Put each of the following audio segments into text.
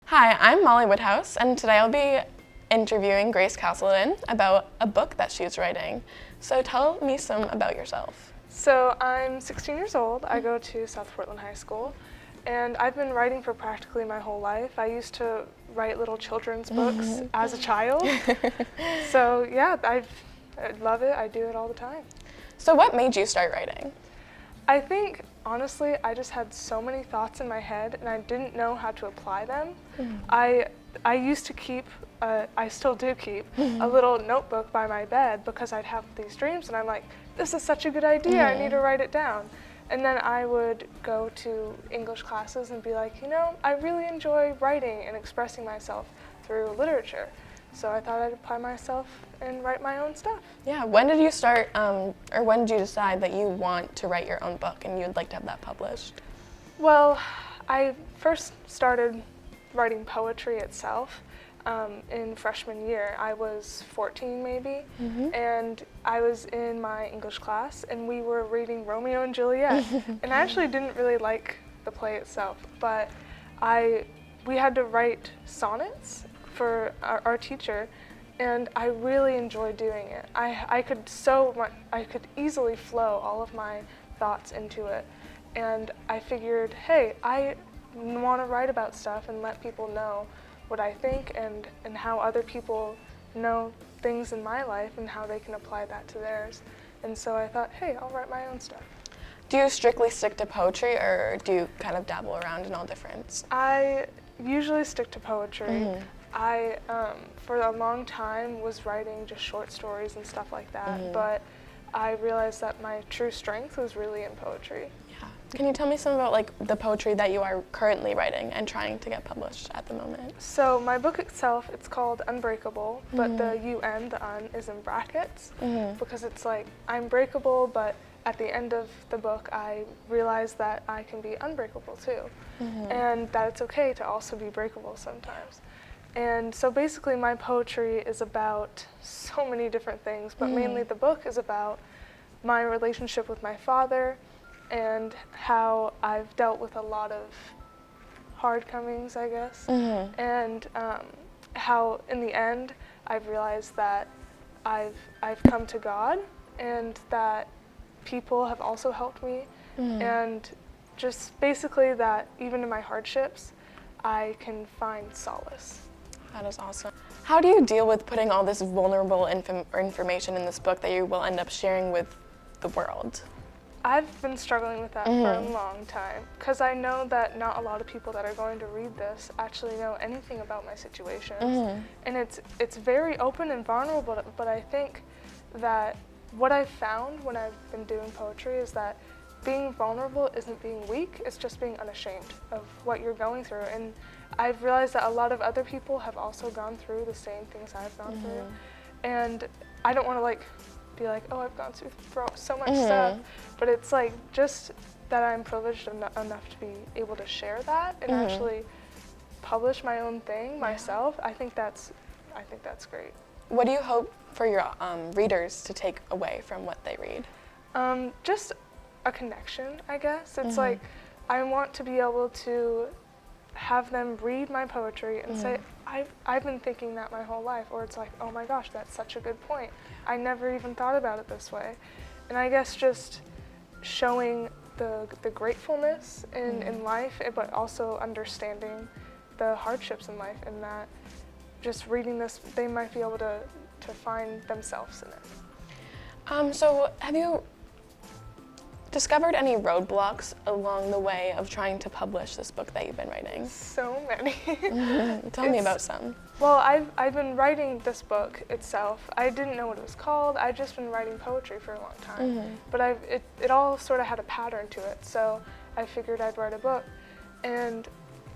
Hi, I'm Molly Woodhouse, and today I'll be interviewing Grace Caselden about a book that she's writing. So tell me some about yourself. So I'm 16 years old. I go to South Portland High School, and I've been writing for practically my whole life. I used to write little children's books as a child. So yeah, I love it. I do it all the time. So what made you start writing? I think, honestly, I just had so many thoughts in my head, and I didn't know how to apply them. I used to keep, I still do keep, a little notebook by my bed because I'd have these dreams, and I'm like, this is such a good idea, I need to write it down. And then I would go to English classes and be like, you know, I really enjoy writing and expressing myself through literature. So I thought I'd apply myself and write my own stuff. Yeah, when did you start, or when did you decide that you want to write your own book and you'd like to have that published? Well, I first started writing poetry itself in freshman year. I was 14 maybe, and I was in my English class, and we were reading Romeo and Juliet. And I actually didn't really like the play itself, but we had to write sonnets for our teacher, and I really enjoyed doing it. I could easily flow all of my thoughts into it, and I figured, hey, I want to write about stuff and let people know what I think and how other people know things in my life and how they can apply that to theirs. And so I thought, hey, I'll write my own stuff. Do you strictly stick to poetry, or do you kind of dabble around in all different? I usually stick to poetry. I, for a long time, was writing just short stories and stuff like that, but I realized that my true strength was really in poetry. Yeah. Can you tell me some about the poetry that you are currently writing and trying to get published at the moment? So my book itself, it's called Unbreakable, but the UN, the un, is in brackets because it's like, I'm breakable, but at the end of the book, I realized that I can be unbreakable too, and that it's okay to also be breakable sometimes. And so basically my poetry is about so many different things, but mainly the book is about my relationship with my father and how I've dealt with a lot of hard comings, I guess, and how in the end I've realized that I've come to God and that people have also helped me, and just basically that even in my hardships I can find solace. That is awesome. How do you deal with putting all this vulnerable information in this book that you will end up sharing with the world? I've been struggling with that for a long time because I know that not a lot of people that are going to read this actually know anything about my situation. And it's very open and vulnerable, but I think that what I've found when I've been doing poetry is that being vulnerable isn't being weak, it's just being unashamed of what you're going through. And I've realized that a lot of other people have also gone through the same things I've gone through. And I don't want to be like, oh, I've gone through so much stuff, but it's like just that I'm privileged enough to be able to share that and actually publish my own thing myself. I think that's great. What do you hope for your readers to take away from what they read? Just a connection, I guess. It's like I want to be able to have them read my poetry and say, I've been thinking that my whole life, or it's like, oh my gosh, that's such a good point. I never even thought about it this way. And I guess just showing the gratefulness in life, but also understanding the hardships in life, and that just reading this, they might be able to find themselves in it. So have you discovered any roadblocks along the way of trying to publish this book that you've been writing? So many. Tell me about some. Well, I've been writing this book itself. I didn't know what it was called. I'd just been writing poetry for a long time. But it all sort of had a pattern to it, so I figured I'd write a book. And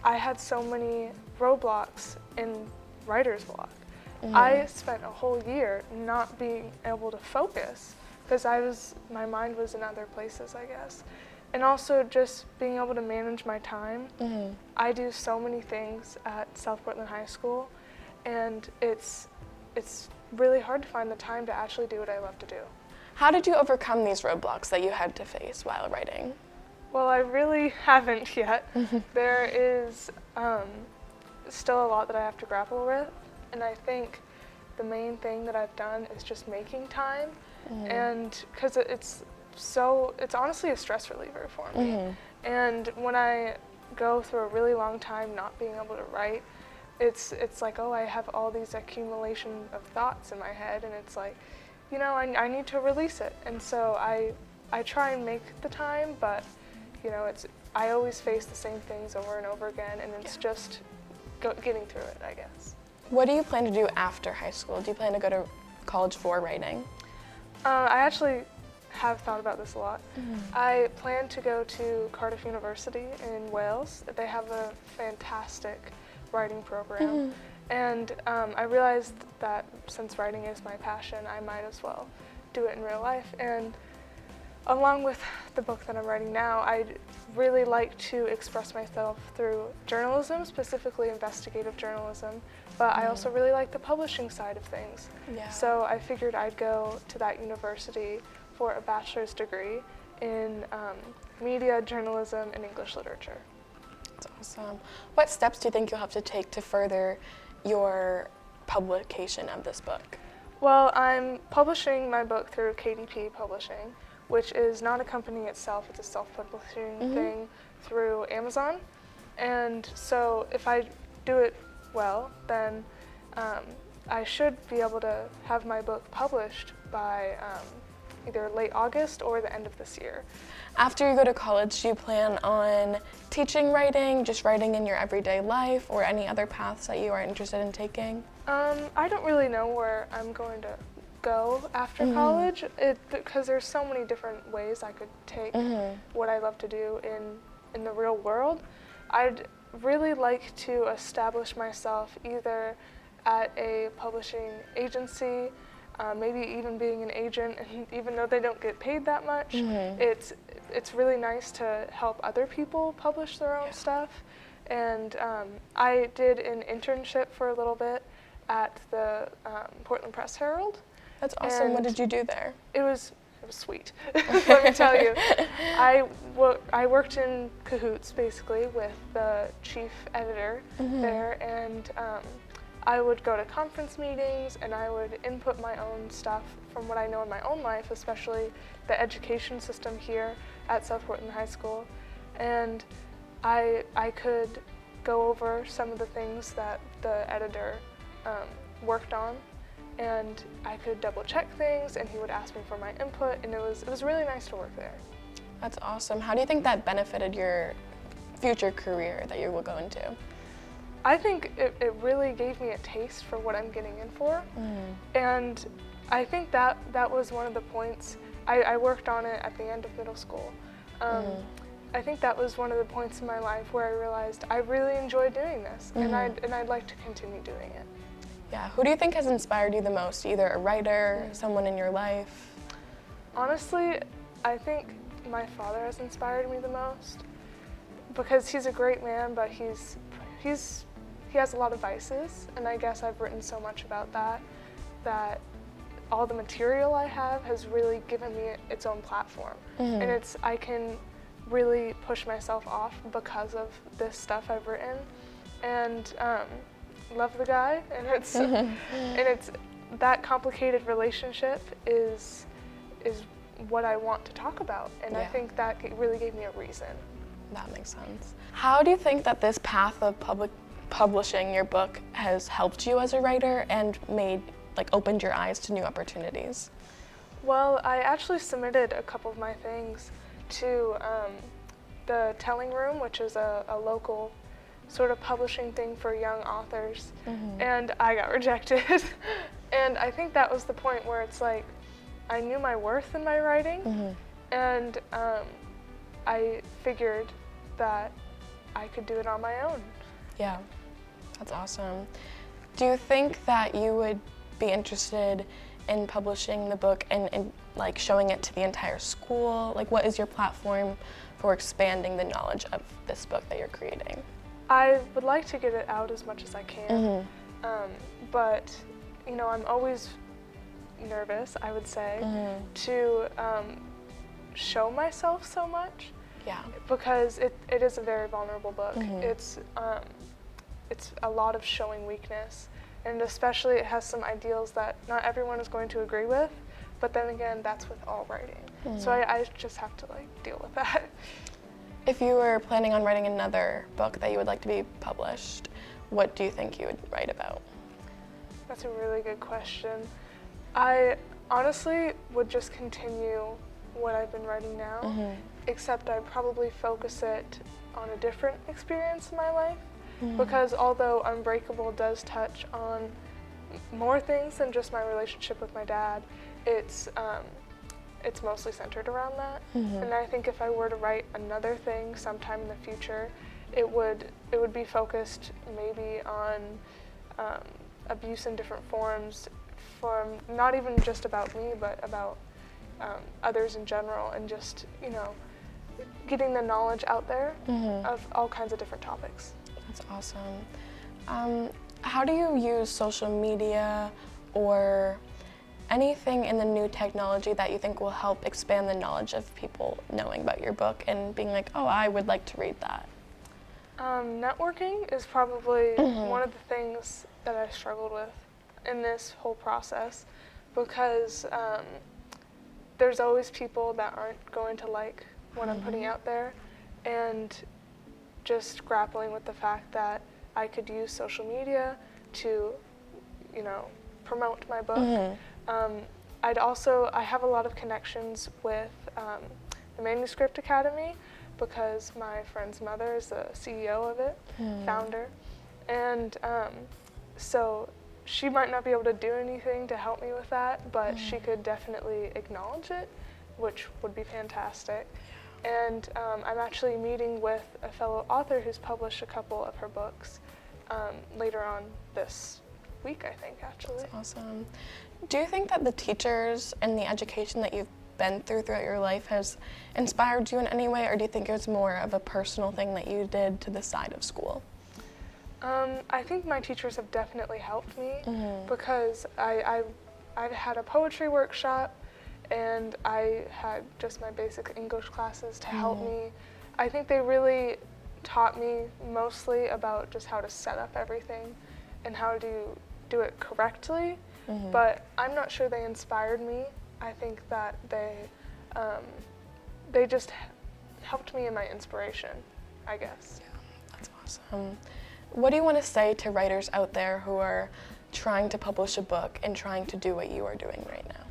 I had so many roadblocks in writer's block. I spent a whole year not being able to focus because my mind was in other places, I guess. And also just being able to manage my time. I do so many things at South Portland High School, and it's really hard to find the time to actually do what I love to do. How did you overcome these roadblocks that you had to face while writing? Well, I really haven't yet. There is still a lot that I have to grapple with, and I think the main thing that I've done is just making time, and because it's honestly a stress reliever for me. And when I go through a really long time not being able to write, it's like, oh, I have all these accumulation of thoughts in my head, and it's like, you know, I need to release it. And so I try and make the time, but you know, I always face the same things over and over again, and it's just getting through it, I guess. What do you plan to do after high school? Do you plan to go to college for writing? I actually have thought about this a lot. I plan to go to Cardiff University in Wales. They have a fantastic writing program, and I realized that since writing is my passion, I might as well do it in real life. And along with the book that I'm writing now, I'd really like to express myself through journalism, specifically investigative journalism, but I also really like the publishing side of things. So I figured I'd go to that university for a bachelor's degree in media, journalism, and English literature. That's awesome. What steps do you think you'll have to take to further your publication of this book? Well, I'm publishing my book through KDP Publishing, which is not a company itself, it's a self-publishing thing through Amazon. And so if I do it well, then I should be able to have my book published by either late August or the end of this year. After you go to college, do you plan on teaching writing, just writing in your everyday life, or any other paths that you are interested in taking? I don't really know where I'm going to go after college, because there's so many different ways I could take what I love to do in the real world. I'd really like to establish myself either at a publishing agency, maybe even being an agent, and even though they don't get paid that much, it's really nice to help other people publish their own stuff. And I did an internship for a little bit at the Portland Press Herald. That's awesome. What did you do there? It was sweet. Let me tell you. I worked in cahoots basically with the chief editor there, and I would go to conference meetings and I would input my own stuff from what I know in my own life, especially the education system here at South Portland High School. And I could go over some of the things that the editor worked on, and I could double check things, and he would ask me for my input, and it was really nice to work there. That's awesome. How do you think that benefited your future career that you will go into? I think it really gave me a taste for what I'm getting in for, and I think that was one of the points. I worked on it at the end of middle school. I think that was one of the points in my life where I realized I really enjoy doing this, and I'd like to continue doing it. Yeah, who do you think has inspired you the most? Either a writer, someone in your life? Honestly, I think my father has inspired me the most, because he's a great man, but he has a lot of vices, and I guess I've written so much about that all the material I have has really given me its own platform, and I can really push myself off because of this stuff I've written, and love the guy, and it's that complicated relationship is what I want to talk about, and I think that really gave me a reason. That makes sense. How do you think that this path of publishing your book has helped you as a writer and opened your eyes to new opportunities? Well, I actually submitted a couple of my things to the Telling Room, which is a local sort of publishing thing for young authors, and I got rejected. And I think that was the point where it's like I knew my worth in my writing, and I figured that I could do it on my own. Yeah, that's awesome. Do you think that you would be interested in publishing the book and like showing it to the entire school? Like, what is your platform for expanding the knowledge of this book that you're creating? I would like to get it out as much as I can, but you know, I'm always nervous, I would say, to show myself so much. Yeah. Because it is a very vulnerable book. It's it's a lot of showing weakness, and especially it has some ideals that not everyone is going to agree with, but then again, that's with all writing. So I just have to like deal with that. If you were planning on writing another book that you would like to be published, what do you think you would write about? That's a really good question. I honestly would just continue what I've been writing now, except I'd probably focus it on a different experience in my life, because although Unbreakable does touch on more things than just my relationship with my dad, it's mostly centered around that. And I think if I were to write another thing sometime in the future, it would be focused maybe on abuse in different forms, from not even just about me, but about others in general, and just, you know, getting the knowledge out there of all kinds of different topics. That's awesome. How do you use social media or anything in the new technology that you think will help expand the knowledge of people knowing about your book and being like, oh, I would like to read that? Networking is probably one of the things that I struggled with in this whole process, because there's always people that aren't going to like what I'm putting out there, and just grappling with the fact that I could use social media to, you know, promote my book. I have a lot of connections with the Manuscript Academy, because my friend's mother is the CEO of it, founder, and so she might not be able to do anything to help me with that, but she could definitely acknowledge it, which would be fantastic. And I'm actually meeting with a fellow author who's published a couple of her books later on this week, I think, actually. That's awesome. Do you think that the teachers and the education that you've been throughout your life has inspired you in any way, or do you think it was more of a personal thing that you did to the side of school? I think my teachers have definitely helped me, because I've had a poetry workshop, and I had just my basic English classes to help me. I think they really taught me mostly about just how to set up everything and how to do it correctly, but I'm not sure they inspired me. I think that they just helped me in my inspiration, I guess. Yeah, that's awesome. What do you want to say to writers out there who are trying to publish a book and trying to do what you are doing right now?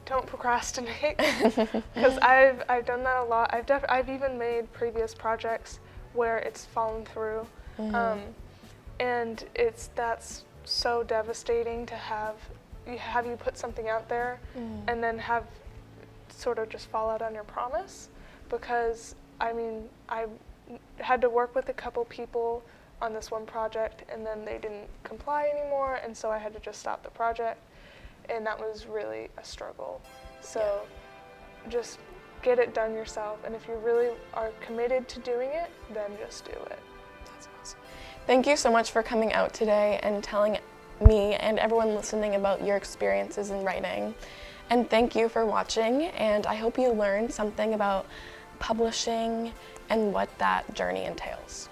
Don't procrastinate, because I've done that a lot. I've even made previous projects where it's fallen through, and that's so devastating to have you put something out there and then have sort of just fall out on your promise, because I mean, I had to work with a couple people on this one project, and then they didn't comply anymore, and so I had to just stop the project, and that was really a struggle. So just get it done yourself, and if you really are committed to doing it, then just do it. That's awesome. Thank you so much for coming out today and telling me and everyone listening about your experiences in writing. And thank you for watching, and I hope you learned something about publishing and what that journey entails.